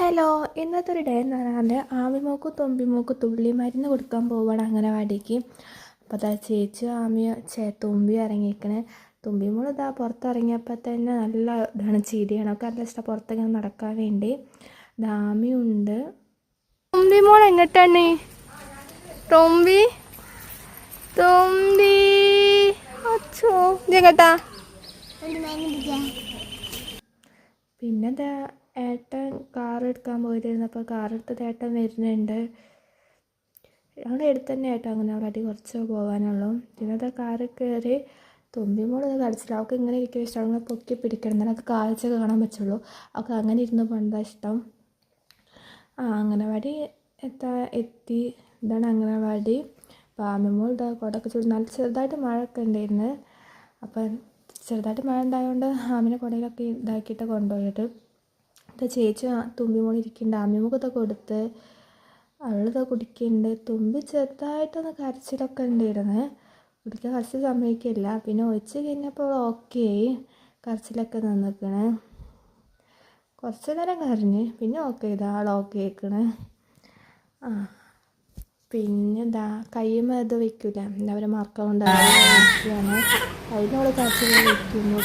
Hello, ഇന്നത്തെ ഒരു day എന്ന് പറഞ്ഞാൽ ആമിമോക്കും തുമ്പിമോക്കും തുള്ളി മരുന്ന് കൊടുക്കാൻ പോവുകയാണ് അംഗനവാടിക്ക്. അപ്പോൾ അതാ ചേച്ചി തുമ്പി ഇറങ്ങിയിരിക്കണേ. തുമ്പിമോൾ ഇതാ പുറത്തിറങ്ങിയപ്പോൾ തന്നെ നല്ല ഇതാണ്, ചിരിയാണ്. ഒക്കെ നല്ല ഇഷ്ടം പുറത്തിങ്ങനെ നടക്കാൻ വേണ്ടി. ദാമിയുണ്ട്. തുമ്പിമോൾ എങ്ങോട്ടാണ്? തുമ്പി തുമ്പി അച്ചോ എങ്ങട്ടാ? പിന്നെ ഏട്ടൻ കാർ എടുക്കാൻ പോയിരുന്നു. അപ്പോൾ കാർ എടുത്തത് ഏട്ടൻ വരുന്നുണ്ട്. ഞങ്ങളുടെ അടുത്ത് തന്നെ ഏട്ടൻ അംഗനവാടി കുറച്ച് പോകാനുള്ളൂ. പിന്നെ അത് കാറിൽ കയറി തുമ്പിമോൾ ഇത് കളിച്ചില്ല. അവൾക്ക് ഇങ്ങനെ ഇരിക്കുന്ന ഇഷ്ടം, അങ്ങനെ പൊക്കി പിടിക്കണം, എന്നാലും അത് കാഴ്ചയൊക്കെ കാണാൻ പറ്റുള്ളൂ. അവൾക്ക് അങ്ങനെ ഇരുന്ന് പണ്ടാ ഇഷ്ടം. അംഗനവാടി എത്തി. ഇതാണ് അംഗനവാടി. അപ്പോൾ ആമിമോൾ ഇതാ കുടയൊക്കെ ചൂട്, നല്ല ചെറുതായിട്ട് മഴയൊക്കെ ഉണ്ടായിരുന്നു. അപ്പം ചെറുതായിട്ട് മഴ ഉണ്ടായതുകൊണ്ട് ആമിനെ കുടയിലൊക്കെ ഇതാക്കിയിട്ട് കൊണ്ടുപോയിട്ട് ചേച്ചി തുമ്പിമോൾ ഇരിക്കുന്നുണ്ട്. ആമിമോൾക്ക് കൊടുത്ത് അവളിതാ കുടിക്കുന്നുണ്ട്. തുമ്പി ചെറുതായിട്ടൊന്ന് കരച്ചിലൊക്കെ ഉണ്ടായിരുന്നു. കുടിക്കാൻ കരച്ചിൽ സമ്മതിക്കില്ല. പിന്നെ ഒഴിച്ച് കഴിഞ്ഞപ്പോൾ ഓക്കെ ആയി, കരച്ചിലൊക്കെ നിന്നിക്കണേ. കുറച്ച് നേരം കരഞ്ഞ് പിന്നെ ഓക്കെ ചെയ്താ ആൾ ഓക്കെ ആയിക്കണേ. പിന്നെ എന്താ കയ്യുമ്പോൾ അത് വയ്ക്കില്ല, എന്താ പറയുക, മറക്കം കൊണ്ട് വയ്ക്കുകയാണ്. അതിനോട് കരച്ചിൽ വയ്ക്കുന്നു.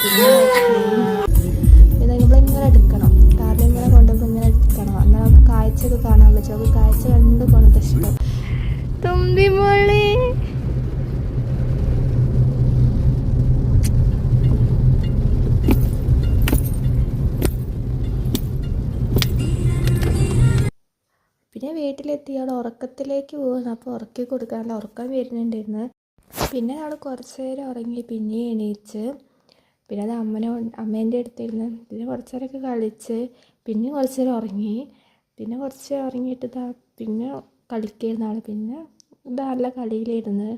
പിന്നെ നമ്മളിങ്ങനെ എടുക്കണം, കാരണം ഇങ്ങനെ കൊണ്ടുപോകുമ്പോൾ ഇങ്ങനെ എടുക്കണം, എന്നാൽ നമുക്ക് കാഴ്ചയൊക്കെ കാണാൻ പറ്റും. നമുക്ക് കാഴ്ച കണ്ട് പോണത് ഇഷ്ടം. തുമ്പിമോളി പിന്നെ വീട്ടിലെത്തി അവൾ ഉറക്കത്തിലേക്ക് പോകുന്നു. അപ്പോൾ ഉറക്കി കൊടുക്കാനുള്ള ഉറക്കം വരുന്നുണ്ടായിരുന്നു. പിന്നെ അവൾ കുറച്ച് നേരം ഉറങ്ങി, പിന്നെ എണീച്ച്. പിന്നെ അത് അമ്മേൻ്റെ അടുത്തിരുന്ന് പിന്നെ കുറച്ച് നേരമൊക്കെ കളിച്ച്, പിന്നെ കുറച്ച് നേരം ഉറങ്ങി. പിന്നെ കുറച്ച് ഉറങ്ങിയിട്ട് പിന്നെ കളിക്കായിരുന്നു ആൾ. പിന്നെ നല്ല കളിയിലിരുന്ന്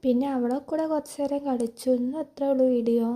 പിന്നെ അവളെ കൂടെ കുറച്ച് നേരം കളിച്ചു. ഇന്ന് അത്രേ ഉള്ളൂ വീഡിയോ.